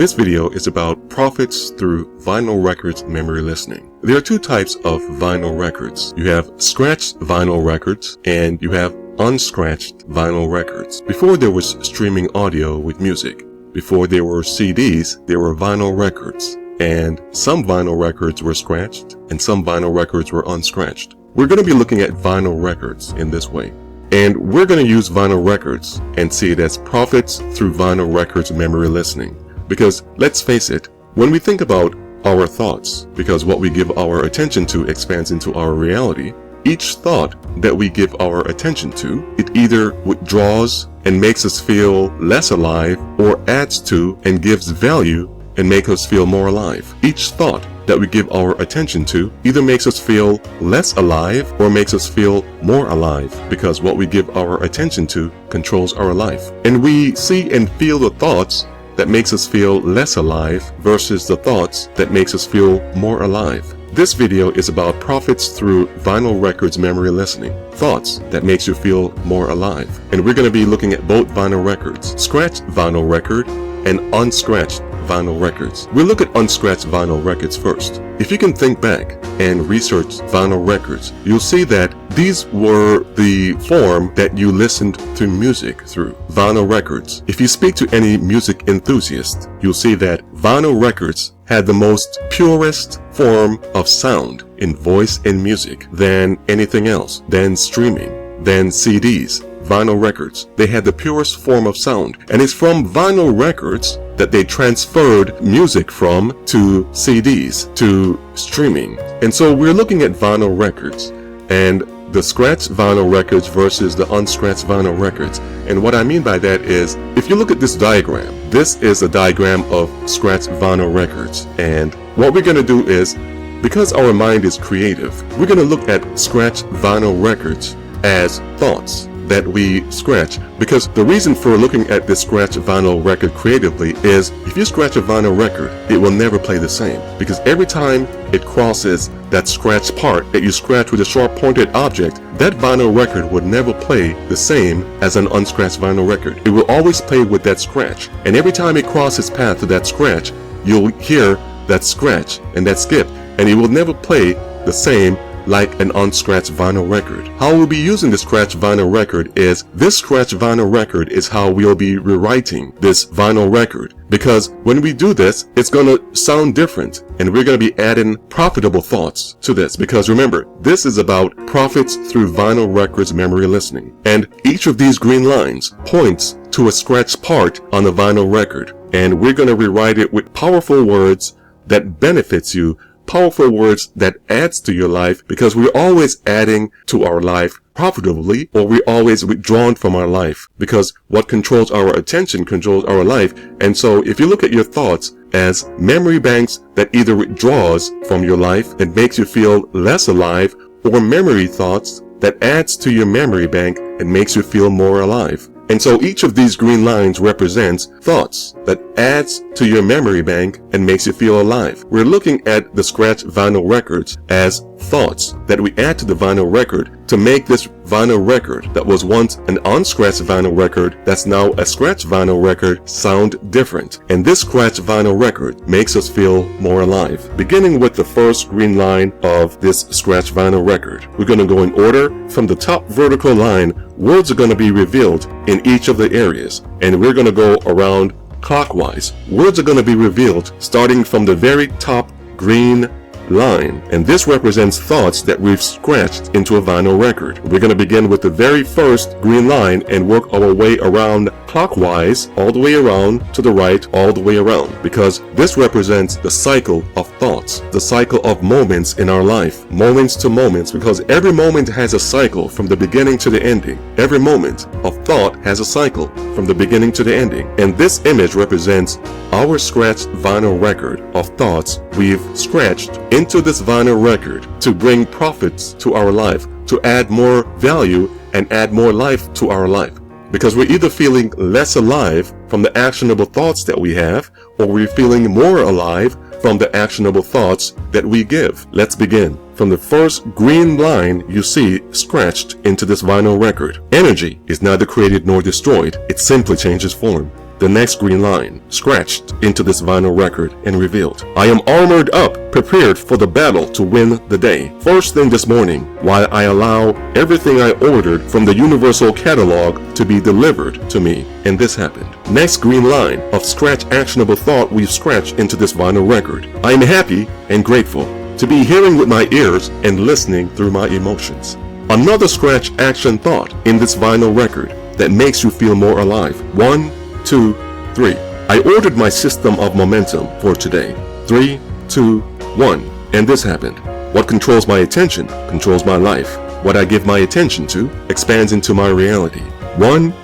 This video is about profits through vinyl records memory listening. There are two types of vinyl records. You have scratched vinyl records and you have unscratched vinyl records. Before there was streaming audio with music, before there were CDs, there were vinyl records. And some vinyl records were scratched and some vinyl records were unscratched. We're going to be looking at vinyl records in this way. And we're going to use vinyl records and see it as profits through vinyl records memory listening. Because let's face it, when we think about our thoughts, because what we give our attention to expands into our reality, each thought that we give our attention to, it either withdraws and makes us feel less alive or adds to and gives value and makes us feel more alive. Each thought that we give our attention to either makes us feel less alive or makes us feel more alive, because what we give our attention to controls our life. And we see and feel the thoughts that makes us feel less alive versus the thoughts that makes us feel more alive. This video is about profits through vinyl records memory listening, thoughts that makes you feel more alive. And we're going to be looking at both vinyl records, scratched vinyl record and unscratched vinyl records. We'll look at unscratched vinyl records first. If you can think back and research vinyl records, you'll see that these were the form that you listened to music through, vinyl records. If you speak to any music enthusiast, you'll see that vinyl records had the most purest form of sound in voice and music than anything else, than streaming, than CDs. Vinyl records, they had the purest form of sound, and it's from vinyl records that they transferred music from to CDs, to streaming. And so we're looking at vinyl records and the scratched vinyl records versus the unscratched vinyl records. And what I mean by that is, if you look at this diagram, this is a diagram of scratched vinyl records. And what we're going to do is, because our mind is creative, we're going to look at scratched vinyl records as thoughts that we scratch. Because the reason for looking at this scratch vinyl record creatively is, if you scratch a vinyl record, it will never play the same. Because every time it crosses that scratch part that you scratch with a sharp pointed object, that vinyl record would never play the same as an unscratched vinyl record. It will always play with that scratch. And every time it crosses path to that scratch, you'll hear that scratch and that skip. And it will never play the same like an unscratched vinyl record. How we'll be using the scratch vinyl record is, this scratch vinyl record is how we'll be rewriting this vinyl record. Because when we do this, it's going to sound different, and we're going to be adding profitable thoughts to this. Because remember, this is about profits through vinyl records memory listening. And each of these green lines points to a scratch part on the vinyl record. And we're going to rewrite it with powerful words that benefits you, powerful words that adds to your life, because we're always adding to our life profitably, or we're always withdrawn from our life, because what controls our attention controls our life. And so if you look at your thoughts as memory banks that either withdraws from your life and makes you feel less alive, or memory thoughts that adds to your memory bank and makes you feel more alive. And so each of these green lines represents thoughts that adds to your memory bank and makes you feel alive. We're looking at the scratch vinyl records as thoughts that we add to the vinyl record to make this vinyl record that was once an unscratched vinyl record that's now a scratch vinyl record sound different. And this scratch vinyl record makes us feel more alive. Beginning with the first green line of this scratch vinyl record, we're going to go in order. From the top vertical line, words are going to be revealed in each of the areas, and we're going to go around clockwise. Words are going to be revealed starting from the very top green line, and this represents thoughts that we've scratched into a vinyl record. We're going to begin with the very first green line and work our way around clockwise, all the way around to the right, all the way around, because this represents the cycle of thoughts, the cycle of moments in our life, moments to moments, because every moment has a cycle from the beginning to the ending. Every moment of thought has a cycle from the beginning to the ending. And this image represents our scratched vinyl record of thoughts we've scratched into this vinyl record to bring profits to our life, to add more value and add more life to our life. Because we're either feeling less alive from the actionable thoughts that we have, or we're feeling more alive from the actionable thoughts that we give. Let's begin. From the first green line you see scratched into this vinyl record. Energy is neither created nor destroyed. It simply changes form. the next green line, scratched into this vinyl record and revealed. I am armored up, prepared for the battle to win the day. First thing this morning, while I allow everything I ordered from the universal catalog to be delivered to me, and this happened. Next green line of scratch actionable thought we've scratched into this vinyl record. I am happy and grateful to be hearing with my ears and listening through my emotions. Another scratch action thought in this vinyl record that makes you feel more alive. 1, 2, 3. I ordered my system of momentum for today. 3, 2, 1. And this happened. What controls my attention controls my life. What I give my attention to expands into my reality. 1,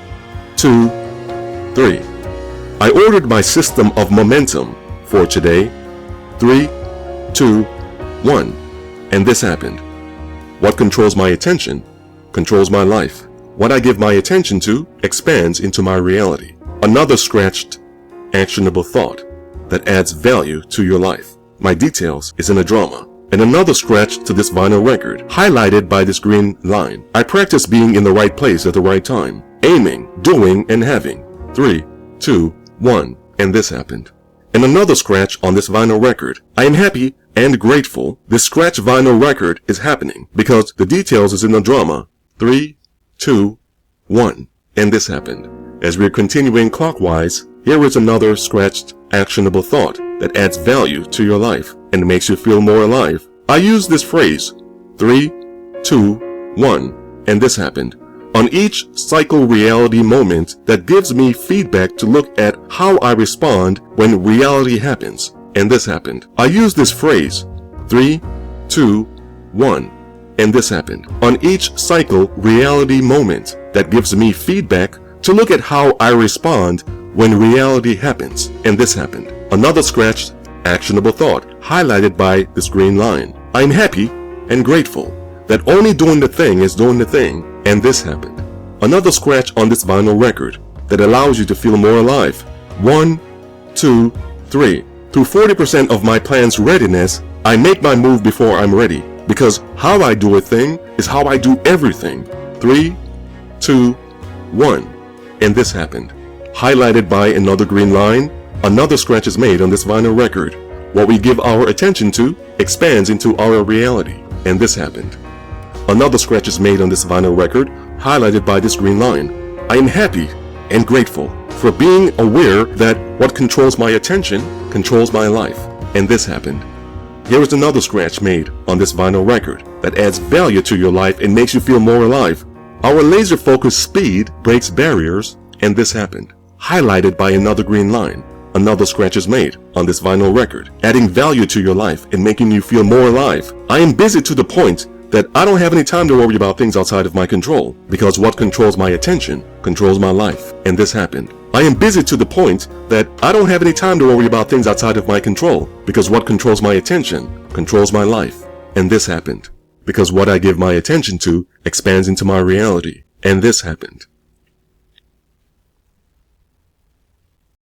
2, 3. I ordered my system of momentum for today. 3, 2, 1. And this happened. What controls my attention controls my life. What I give my attention to expands into my reality. Another scratched, actionable thought that adds value to your life. My details is in a drama. And another scratch to this vinyl record, highlighted by this green line. I practice being in the right place at the right time. Aiming, doing, and having. 3, 2, 1. And this happened. And another scratch on this vinyl record. I am happy and grateful this scratch vinyl record is happening because the details is in the drama. 3, 2, 1. And this happened. As we're continuing clockwise, here is another scratched actionable thought that adds value to your life and makes you feel more alive. I use this phrase, 3, 2, 1. And this happened. On each cycle reality moment that gives me feedback to look at how I respond when reality happens. And this happened. I use this phrase, 3, 2, 1. And this happened. On each cycle reality moment that gives me feedback to look at how I respond when reality happens. And this happened. Another scratched, actionable thought highlighted by this green line. I'm happy and grateful that only doing the thing is doing the thing. And this happened. Another scratch on this vinyl record that allows you to feel more alive. 1, 2, 3. Through 40% of my plan's readiness, I make my move before I'm ready. Because how I do a thing is how I do everything. 3, 2, 1. And this happened. Highlighted by another green line, another scratch is made on this vinyl record. What we give our attention to expands into our reality. And this happened. Another scratch is made on this vinyl record, highlighted by this green line. I am happy and grateful for being aware that what controls my attention controls my life. And this happened. Here is another scratch made on this vinyl record that adds value to your life and makes you feel more alive. Our laser-focused speed breaks barriers, and this happened. Highlighted by another green line. Another scratch is made on this vinyl record, adding value to your life and making you feel more alive. I am busy to the point that I don't have any time to worry about things outside of my control, because what controls my attention controls my life. And this happened. I am busy to the point that I don't have any time to worry about things outside of my control, because what controls my attention controls my life. And this happened. Because what I give my attention to expands into my reality. And this happened.